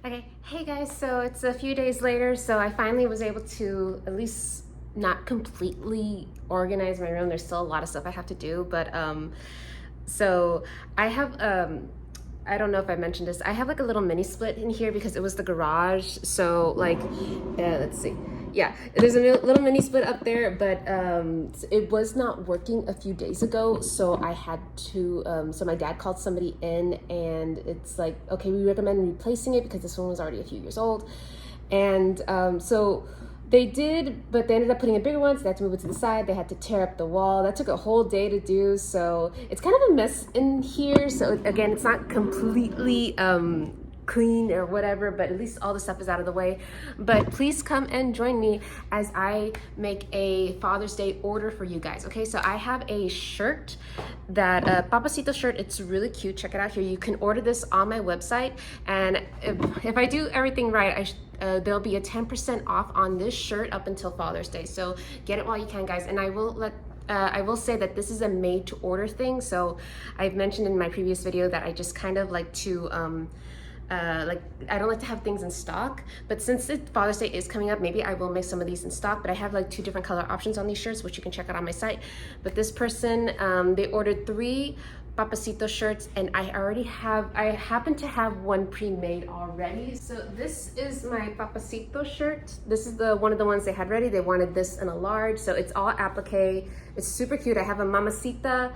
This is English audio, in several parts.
Okay, hey guys, so it's a few days later, so I finally was able to at least not completely organize my room. There's still a lot of stuff I have to do, but so I have I don't know if I mentioned this. I have like a little mini split in here because it was the garage. So like, let's see. Yeah, there's a little mini split up there, but it was not working a few days ago. So I had to, so my dad called somebody in and it's like, okay, we recommend replacing it because this one was already a few years old. And so they did, but they ended up putting in bigger ones. They had to move it to the side. They had to tear up the wall. That took a whole day to do. So it's kind of a mess in here. So again, it's not completely clean or whatever, but at least all the stuff is out of the way. But please come and join me as I make a Father's Day order for you guys. Okay, so I have a shirt, that Papacito shirt. It's really cute. Check it out here. You can order this on my website, and if I do everything right, there'll be a 10% off on this shirt up until Father's Day. So get it while you can, guys. And I will say that this is a made to order thing. So I've mentioned in my previous video that I just kind of like to like, I don't like to have things in stock, but since Father's Day is coming up, maybe I will make some of these in stock. But I have like 2 different color options on these shirts, which you can check out on my site. But this person, they ordered 3 Papacito shirts, and I happen to have one pre-made already. So this is my Papacito shirt. This is one of the ones they had ready. They wanted this in a large, so it's all applique. It's super cute. I have a Mamacita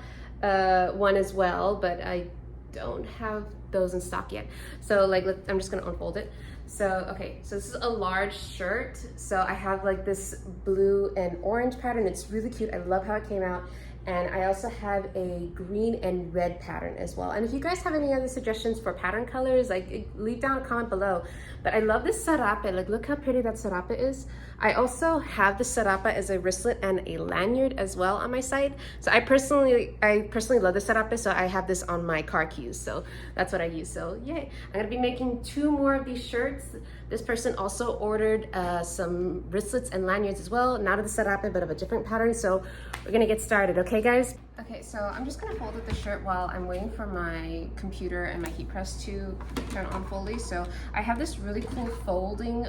one as well, but I don't have those in stock yet. So like, I'm just gonna unfold it. So okay, so this is a large shirt. So I have like this blue and orange pattern. It's really cute. I love how it came out. And I also have a green and red pattern as well. And if you guys have any other suggestions for pattern colors, like leave down a comment below. But I love this sarape. Like, look how pretty that sarape is. I also have the sarape as a wristlet and a lanyard as well on my site. So I personally love the sarape, so I have this on my car keys. So that's what I use. So yay! I'm gonna be making 2 more of these shirts. This person also ordered some wristlets and lanyards as well, not of the sarape, but of a different pattern. So we're gonna get started, okay guys? Okay, so I'm just gonna fold up the shirt while I'm waiting for my computer and my heat press to turn on fully. So I have this really cool folding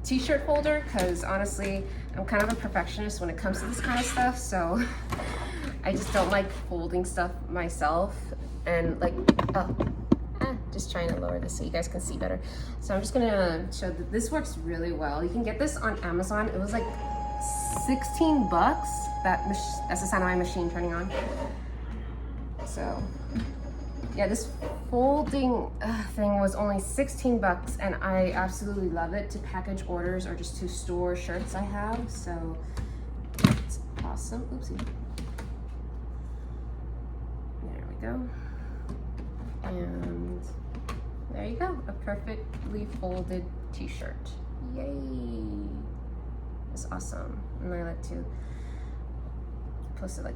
t-shirt folder, because honestly, I'm kind of a perfectionist when it comes to this kind of stuff. So I just don't like folding stuff myself. And like, just trying to lower this so you guys can see better. So I'm just gonna show that this works really well. You can get this on Amazon. It was like 16 bucks. That's the sound of my machine turning on. So yeah, this folding thing was only 16 bucks, and I absolutely love it to package orders or just to store shirts I have. So it's awesome. Oopsie. There we go. And there you go, a perfectly folded t-shirt. Yay! It's awesome. And I like to post it like,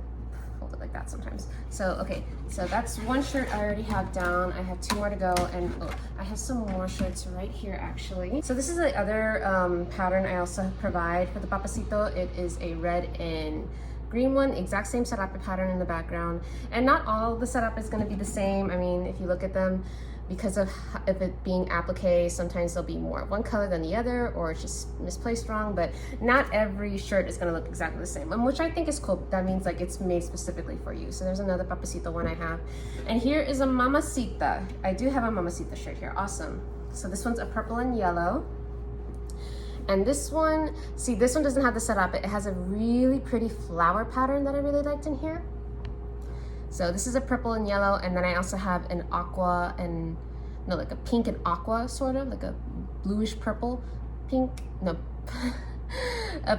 fold it like that sometimes. So okay, so that's one shirt I already have down. I have 2 more to go, and I have some more shirts right here actually. So this is the other pattern I also provide for the Papacito. It is a red and green one, exact same sarape pattern in the background. And not all the setup is going to be the same. I mean, if you look at them, because of it being applique, sometimes they'll be more of one color than the other, or it's just misplaced wrong. But not every shirt is going to look exactly the same, which I think is cool. That means like it's made specifically for you. So there's another Papacito one I have. And here is a Mamacita. I do have a Mamacita shirt here. Awesome. So this one's a purple and yellow. And this one, see, this one doesn't have the setup. It has a really pretty flower pattern that I really liked in here. So this is a purple and yellow, and then I also have an aqua and, no, like a pink and aqua sort of, like a bluish purple, pink, no, a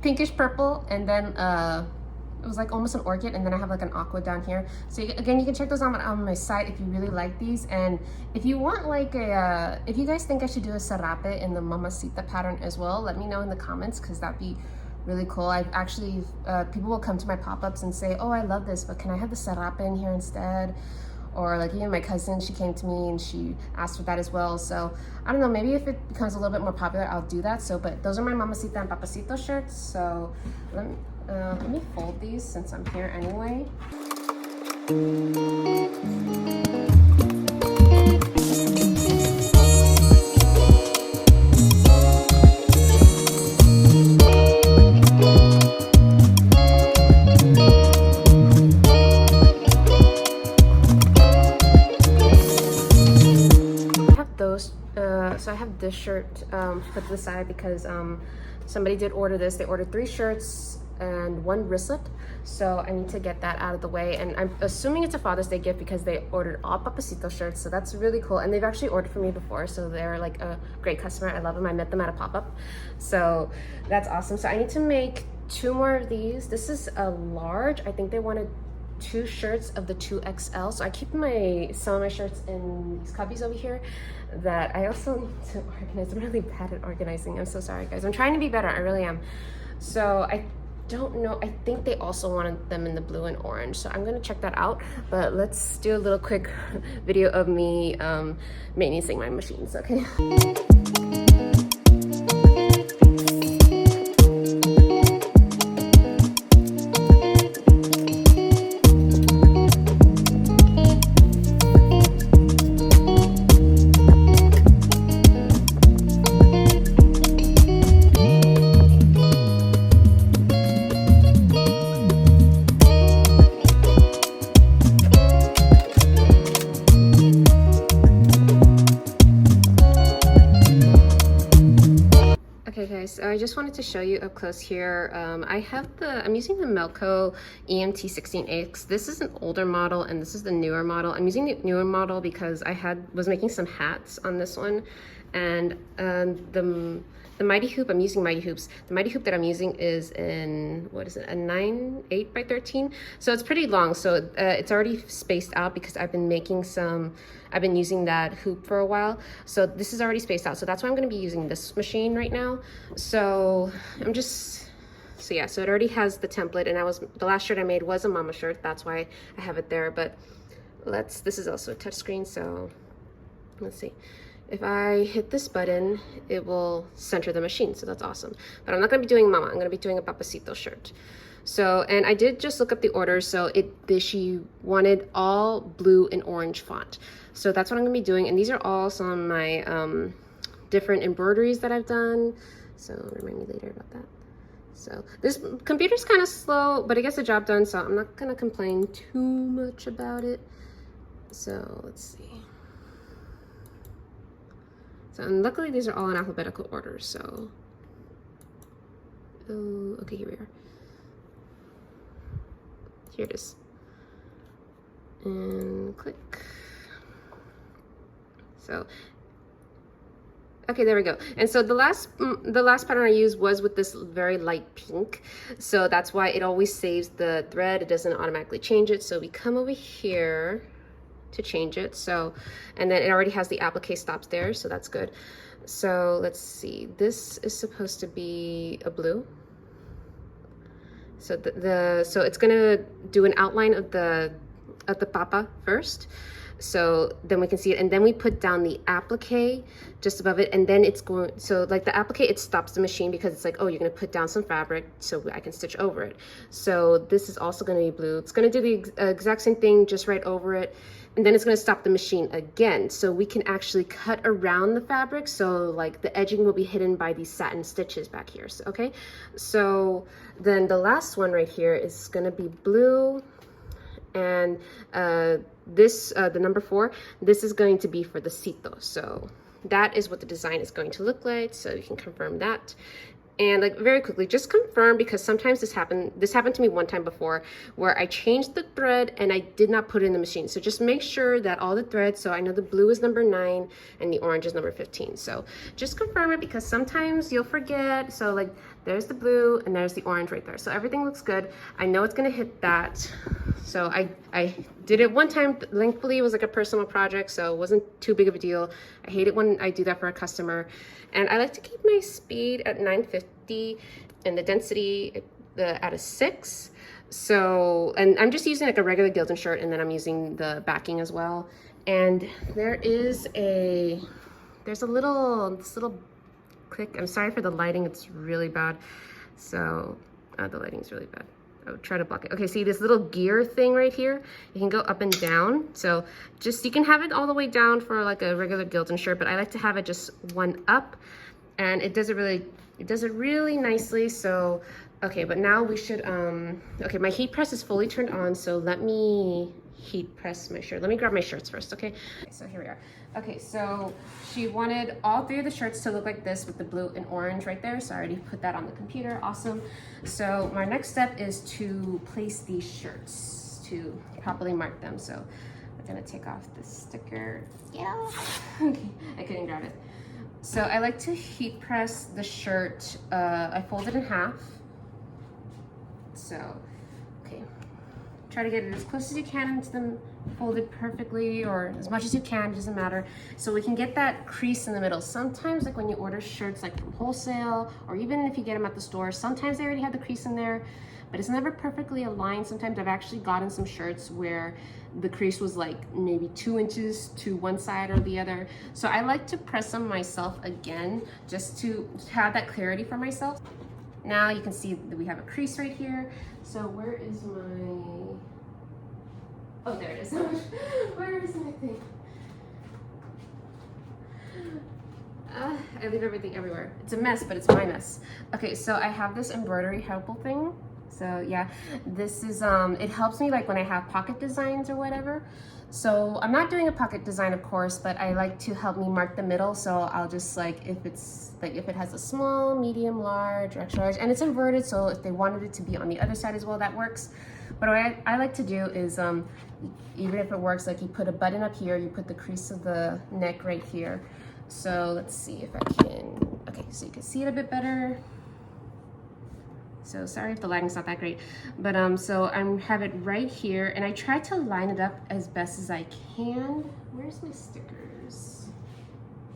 pinkish purple, and then it was like almost an orchid, and then I have like an aqua down here. So again, you can check those out on my site if you really like these. And if you want like a, if you guys think I should do a sarape in the Mamacita pattern as well, let me know in the comments, because that'd be really cool. I've actually, people will come to my pop-ups and say, oh, I love this, but can I have the sarape in here instead? Or like even my cousin, she came to me and she asked for that as well. So I don't know, maybe if it becomes a little bit more popular, I'll do that. So, but those are my Mamacita and Papacito shirts. So let me fold these since I'm here anyway. I have this shirt put to the side because somebody did order this. They ordered 3 shirts and 1 wristlet, so I need to get that out of the way. And I'm assuming it's a Father's Day gift because they ordered all Papacito shirts, so that's really cool. And they've actually ordered for me before, so they're like a great customer. I love them. I met them at a pop-up, so that's awesome. So I need to make 2 more of these. This is a large. I think they wanted 2 shirts of the 2XL, so I keep some of my shirts in these cubbies over here that I also need to organize. I'm really bad at organizing. I'm so sorry, guys. I'm trying to be better. I really am. So I don't know. I think they also wanted them in the blue and orange, so I'm gonna check that out. But let's do a little quick video of me maintenancing my machines, okay? Okay guys, so I just wanted to show you up close here. I'm using the Melco EMT16X. This is an older model and this is the newer model. I'm using the newer model because I was making some hats on this one, and the Mighty Hoop, I'm using Mighty Hoops. The Mighty Hoop that I'm using is in, what is it, a 8 by 13? So it's pretty long, so it's already spaced out because I've been using that hoop for a while. So this is already spaced out, so that's why I'm gonna be using this machine right now. So so it already has the template, and the last shirt I made was a mama shirt, that's why I have it there. But this is also a touchscreen, so let's see. If I hit this button, it will center the machine, so that's awesome. But I'm not gonna be doing mama, I'm gonna be doing a Papacito shirt. So, and I did just look up the order, so she wanted all blue and orange font. So that's what I'm gonna be doing, and these are all some of my different embroideries that I've done. So remind me later about that. So this computer's kind of slow, but it gets the job done, so I'm not gonna complain too much about it. So let's see. So, and luckily these are all in alphabetical order, so. Oh, okay, here we are. Here it is. And click. So, okay, there we go. And so the last pattern I used was with this very light pink. So that's why it always saves the thread. It doesn't automatically change it. So we come over here to change it. So, and then it already has the applique stops there, so that's good. So let's see, this is supposed to be a blue. So so it's gonna do an outline of the papa first, so then we can see it, and then we put down the applique just above it, and then it's going, so like the applique, it stops the machine because it's like, oh, you're gonna put down some fabric so I can stitch over it. So this is also gonna be blue. It's gonna do the exact same thing, just right over it, and then it's gonna stop the machine again. So we can actually cut around the fabric, so like the edging will be hidden by these satin stitches back here, so, okay? So then the last one right here is gonna be blue, and the number 4, this is going to be for the cito. So that is what the design is going to look like, so you can confirm that. And like very quickly, just confirm, because sometimes this happened to me one time before, where I changed the thread and I did not put it in the machine. So just make sure that all the threads, so I know the blue is number 9 and the orange is number 15. So just confirm it, because sometimes you'll forget. So like there's the blue and there's the orange right there. So everything looks good. I know it's gonna hit that. So I did it one time, thankfully it was like a personal project, so it wasn't too big of a deal. I hate it when I do that for a customer. And I like to keep my speed at 950 and the density at a 6. So, and I'm just using like a regular Gildan shirt, and then I'm using the backing as well. And there's this little click. I'm sorry for the lighting, it's really bad. So, the lighting's really bad. I'll try to block it. Okay, see this little gear thing right here? You can go up and down. So you can have it all the way down for like a regular Gildan shirt, but I like to have it just one up, and it does it really nicely. So Okay, but now we should, okay, my heat press is fully turned on, so let me heat press my shirt. Let me grab my shirts first, okay? So here we are. Okay, so she wanted all 3 of the shirts to look like this with the blue and orange right there, so I already put that on the computer, awesome. So my next step is to place these shirts to properly mark them. So I'm gonna take off this sticker. Yeah, okay, I couldn't grab it. So I like to heat press the shirt. I fold it in half. So, okay, try to get it as close as you can into them, folded perfectly, or as much as you can, it doesn't matter. So we can get that crease in the middle. Sometimes, like when you order shirts like from wholesale, or even if you get them at the store, sometimes they already have the crease in there, but it's never perfectly aligned. Sometimes I've actually gotten some shirts where the crease was like maybe 2 inches to one side or the other. So I like to press them myself again, just to have that clarity for myself. Now you can see that we have a crease right here. So where is my, oh, there it is. Where is my thing? I leave everything everywhere. It's a mess, but it's my mess. Okay, so I have this embroidery helpful thing. So yeah, this is, it helps me like when I have pocket designs or whatever. So I'm not doing a pocket design, of course, but I like to help me mark the middle. So I'll just like, if it's like, if it has a small, medium, large, or extra large, and it's inverted, so if they wanted it to be on the other side as well, that works. But what I like to do is, even if it works, like you put a button up here, you put the crease of the neck right here. So let's see if I can, okay, so you can see it a bit better. So sorry if the lighting's not that great, but so I have it right here, and I try to line it up as best as I can. Where's my stickers?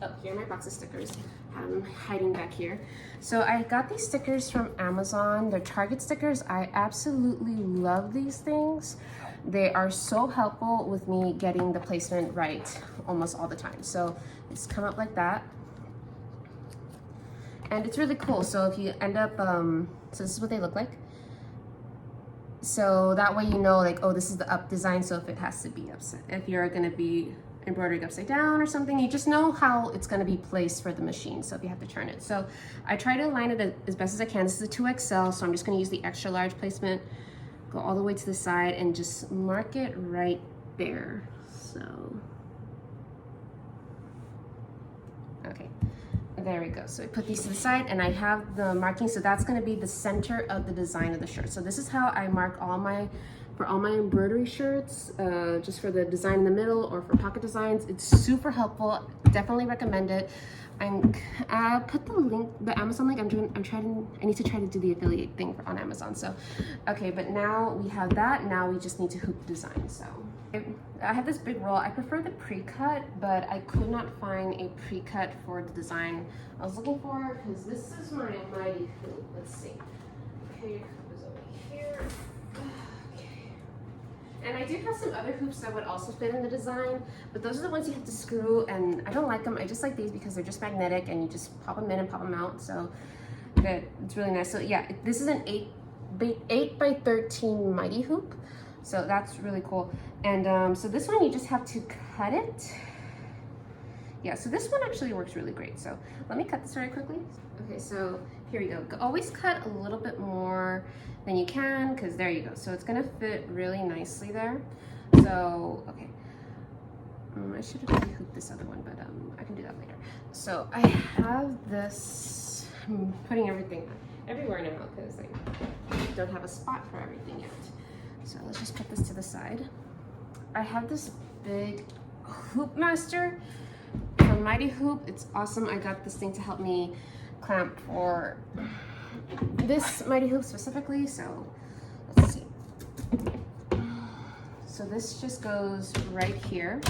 Oh, here are my box of stickers. I'm hiding back here. So I got these stickers from Amazon. They're Target stickers. I absolutely love these things. They are so helpful with me getting the placement right almost all the time. So it's come up like that. And it's really cool. So if you end up, so this is what they look like. So that way you know, like, oh, this is the up design. So if it has to be upside, if you're gonna be embroidering upside down or something, you just know how it's gonna be placed for the machine. So if you have to turn it. So I try to align it as best as I can. This is a 2XL, so I'm just gonna use the extra large placement, go all the way to the side and just mark it right there. So, okay. There we go. So I put these to the side and I have the marking. So that's going to be the center of the design of the shirt. So this is how I mark for all my embroidery shirts, just for the design in the middle or for pocket designs. It's super helpful. Definitely recommend it. I put the link, the Amazon link. I need to try to do the affiliate thing on Amazon. So, okay, but now we have that. Now we just need to hoop design. So I have this big roll. I prefer the pre-cut, but I could not find a pre-cut for the design I was looking for, because this is my mighty hoop. Let's see. Okay, your hoop is over here. Okay. And I do have some other hoops that would also fit in the design, but those are the ones you have to screw, and I don't like them. I just like these because they're just magnetic, and you just pop them in and pop them out. So it's really nice. So yeah, this is an 8 by 13 mighty hoop. So that's really cool. And so this one, you just have to cut it. Yeah, so this one actually works really great. So let me cut this very quickly. Okay, so here we go. Always cut a little bit more than you can, because there you go. So it's gonna fit really nicely there. So, okay. I should have really hooped this other one, but I can do that later. So I have this, I'm putting everything everywhere now because I don't have a spot for everything yet. So let's just put this to the side. I have this big hoop master from Mighty Hoop. It's awesome. I got this thing to help me clamp for this Mighty Hoop specifically. So let's see. So this just goes right here.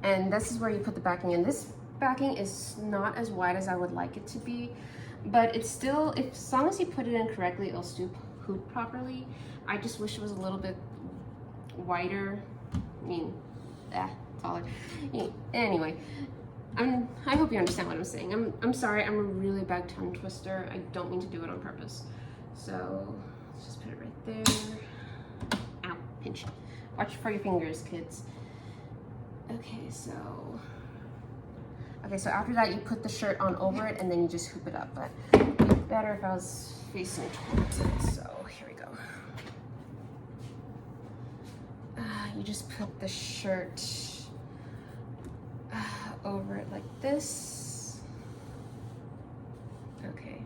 And this is where you put the backing in. This backing is not as wide as I would like it to be, but it's still, as long as you put it in correctly, it'll still hoop properly. I just wish it was a little bit wider. I mean, taller. Anyway, I hope you understand what I'm saying. I'm sorry, I'm a really bad tongue twister. I don't mean to do it on purpose. So let's just put it right there. Ow, pinch. Watch for your fingers, kids. Okay, so after that, you put the shirt on over it, and then you just hoop it up. But better if I was facing towards it. So here we go. You just put the shirt over it like this. Okay.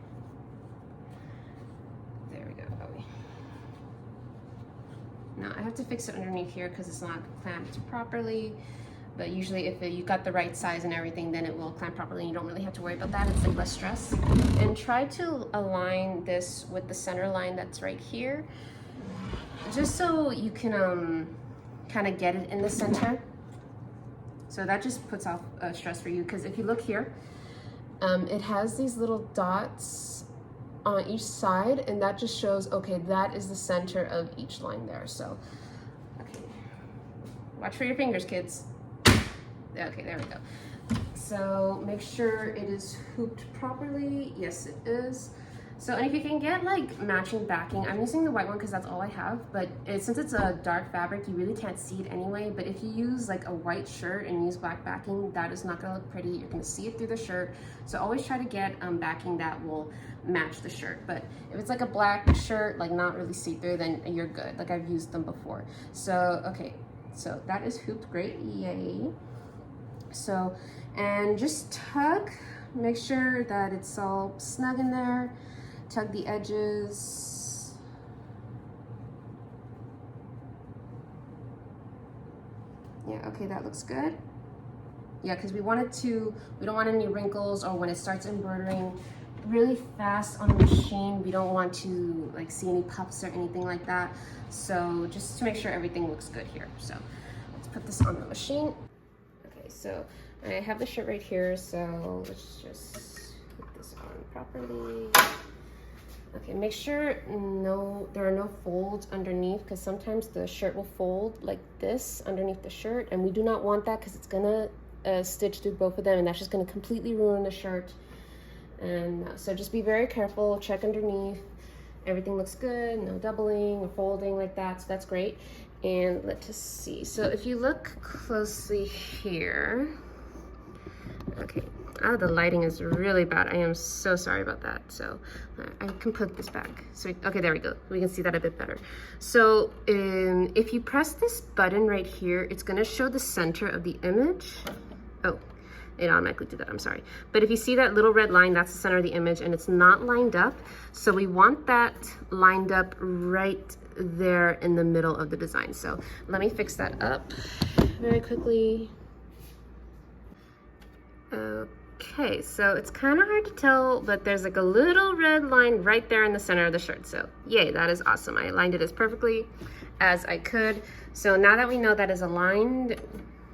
There we go. Now I have to fix it underneath here because it's not clamped properly. But usually if you got the right size and everything, then it will clamp properly and you don't really have to worry about that. It's like less stress. And try to align this with the center line that's right here, just so you can kind of get it in the center. So that just puts off stress for you, because if you look here, it has these little dots on each side, and that just shows, okay, that is the center of each line there. So, okay, watch for your fingers, kids. Okay, there we go. So make sure it is hooped properly. Yes, it is. So, and if you can get like matching backing, I'm using the white one because that's all I have, but since it's a dark fabric, you really can't see it anyway. But if you use like a white shirt and use black backing, that is not gonna look pretty. You're gonna see it through the shirt. So always try to get backing that will match the shirt. But if it's like a black shirt, like not really see-through, then you're good. Like I've used them before. So, okay, so that is hooped, great, yay. So, and just tug, make sure that it's all snug in there. Tug the edges. Yeah, okay, that looks good. Yeah, because we don't want any wrinkles, or when it starts embroidering really fast on the machine, we don't want to like see any puffs or anything like that. So just to make sure everything looks good here. So let's put this on the machine. So I have the shirt right here, so let's just put this on properly. Okay, make sure there are no folds underneath, because sometimes the shirt will fold like this underneath the shirt, and we do not want that because it's gonna stitch through both of them, and that's just gonna completely ruin the shirt. And so just be very careful, check underneath. Everything looks good, no doubling or folding like that, so that's great. And let's just see. So if you look closely here, okay, oh, the lighting is really bad. I am so sorry about that. So I can put this back. So, okay, there we go. We can see that a bit better. So if you press this button right here, it's gonna show the center of the image. Oh, it automatically did that, I'm sorry. But if you see that little red line, that's the center of the image, and it's not lined up. So we want that lined up right there in the middle of the design. So let me fix that up very quickly. Okay, so it's kind of hard to tell, but there's like a little red line right there in the center of the shirt. So yay, that is awesome. I aligned it as perfectly as I could. So now that we know that is aligned,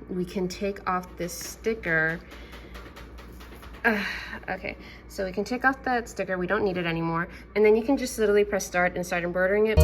we can take off this sticker. Okay, so we can take off that sticker. We don't need it anymore. And then you can just literally press start and start embroidering it.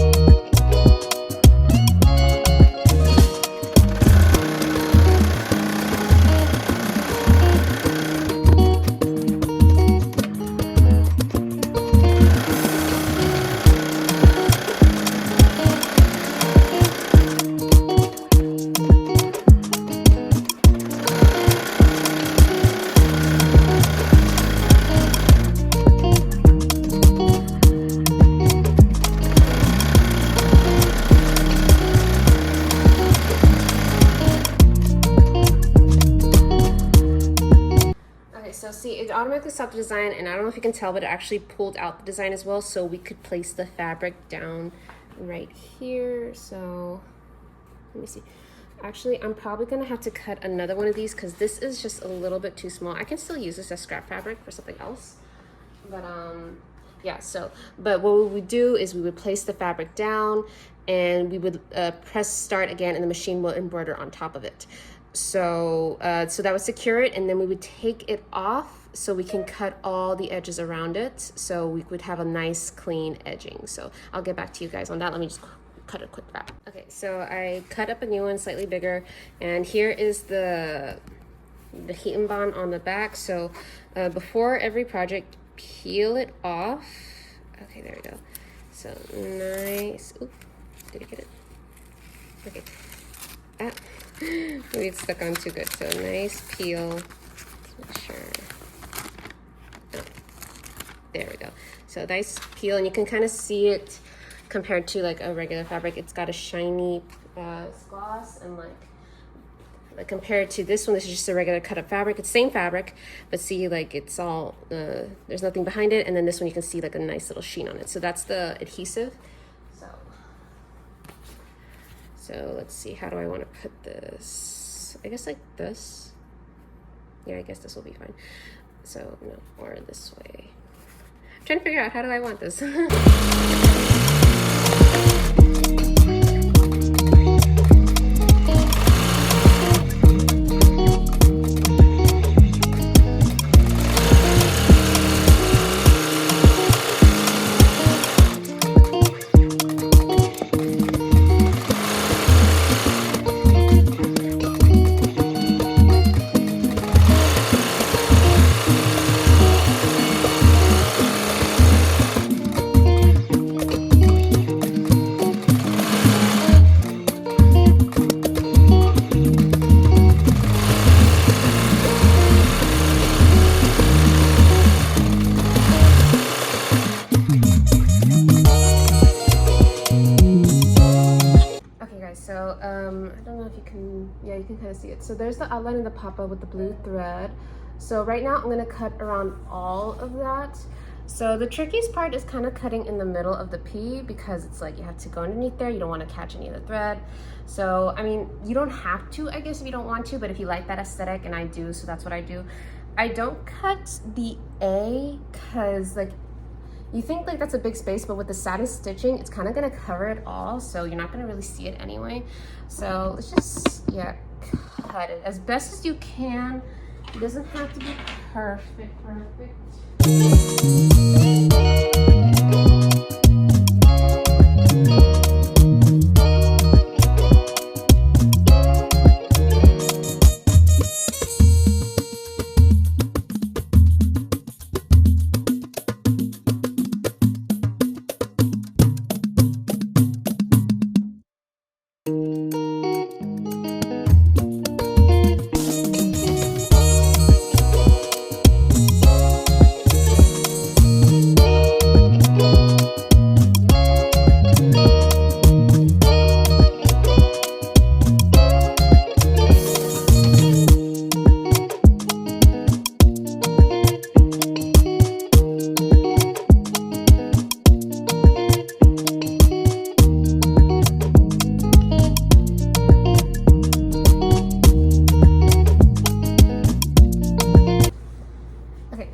So see, it automatically stopped the design, and I don't know if you can tell, but it actually pulled out the design as well, so we could place the fabric down right here. So let me see. Actually, I'm probably gonna have to cut another one of these because this is just a little bit too small. I can still use this as scrap fabric for something else, but yeah. So, but what we would do is we would place the fabric down, and we would press start again, and the machine will embroider on top of it. So so that would secure it, and then we would take it off so we can cut all the edges around it, so we would have a nice clean edging. So I'll get back to you guys on that. Let me just cut a quick wrap. Okay, so I cut up a new one slightly bigger, and here is the heat and bond on the back. So before every project, peel it off. Okay, there we go. So nice. Oop, did I get it? Okay. Maybe it's stuck on too good. So nice peel. Let's make sure. Oh, there we go. So nice peel, and you can kind of see it compared to like a regular fabric. It's got a shiny gloss, and like compared to this one, this is just a regular cut up fabric. It's same fabric, but see, like it's all there's nothing behind it, and then this one you can see like a nice little sheen on it. So that's the adhesive. So let's see, how do I want to put this? I guess like this. Yeah, I guess this will be fine. So no, or this way. I'm trying to figure out, how do I want this? I don't know if you can, yeah, you can kind of see it. So there's the outline of the papa with the blue thread. So right now I'm going to cut around all of that. So the trickiest part is kind of cutting in the middle of the P, because it's like you have to go underneath there. You don't want to catch any of the thread. So, I mean, you don't have to, I guess, if you don't want to, but if you like that aesthetic, and I do, so that's what I do. I don't cut the A because like, you think like that's a big space, but with the satin stitching, it's kind of gonna cover it all, so you're not gonna really see it anyway. So let's just, yeah, cut it as best as you can. It doesn't have to be perfect.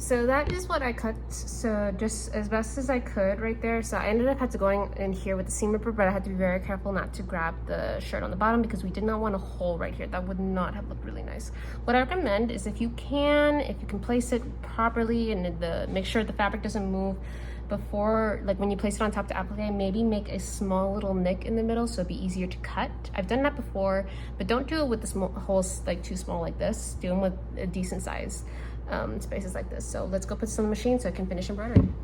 So that is what I cut, so just as best as I could right there. So I ended up had to going in here with the seam ripper, but I had to be very careful not to grab the shirt on the bottom because we did not want a hole right here. That would not have looked really nice. What I recommend is if you can place it properly and make sure the fabric doesn't move before, like when you place it on top to applique, maybe make a small little nick in the middle so it'd be easier to cut. I've done that before, but don't do it with the small holes like too small like this. Do them with a decent size spaces like this. So let's go put this on the machine so I can finish embroidering.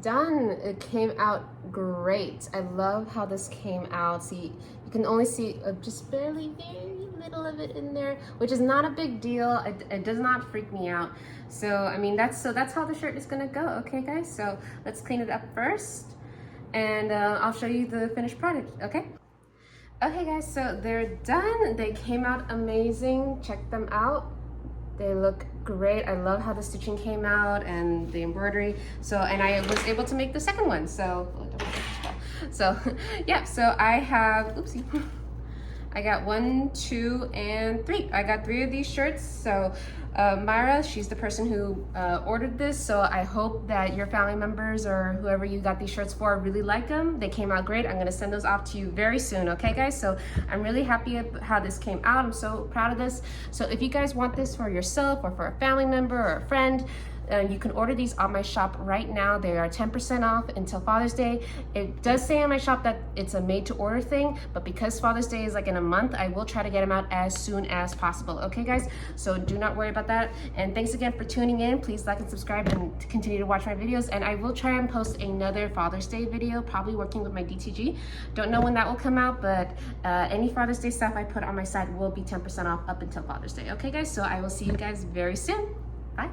done. It came out great. I love how this came out. See, you can only see just barely, very little of it in there, which is not a big deal. It does not freak me out. So, I mean, that's how the shirt is gonna go. Okay, guys, so let's clean it up first, and I'll show you the finished product, okay? Okay, guys, so they're done. They came out amazing. Check them out. They look great. I love how the stitching came out and the embroidery. So, and I was able to make the second one. So, yeah, so I have, oopsie. I got 1, 2, and 3. I got 3 of these shirts. So Myra, she's the person who ordered this. So I hope that your family members or whoever you got these shirts for really like them. They came out great. I'm gonna send those off to you very soon, okay guys? So I'm really happy how this came out. I'm so proud of this. So if you guys want this for yourself or for a family member or a friend, you can order these on my shop right now. They are 10% off until Father's Day. It does say on my shop that it's a made to order thing, but because Father's Day is like in a month, I will try to get them out as soon as possible. Okay guys, so do not worry about that. And thanks again for tuning in. Please like and subscribe and continue to watch my videos. And I will try and post another Father's Day video, probably working with my DTG. Don't know when that will come out, but any Father's Day stuff I put on my site will be 10% off up until Father's Day. Okay guys, so I will see you guys very soon. Bye.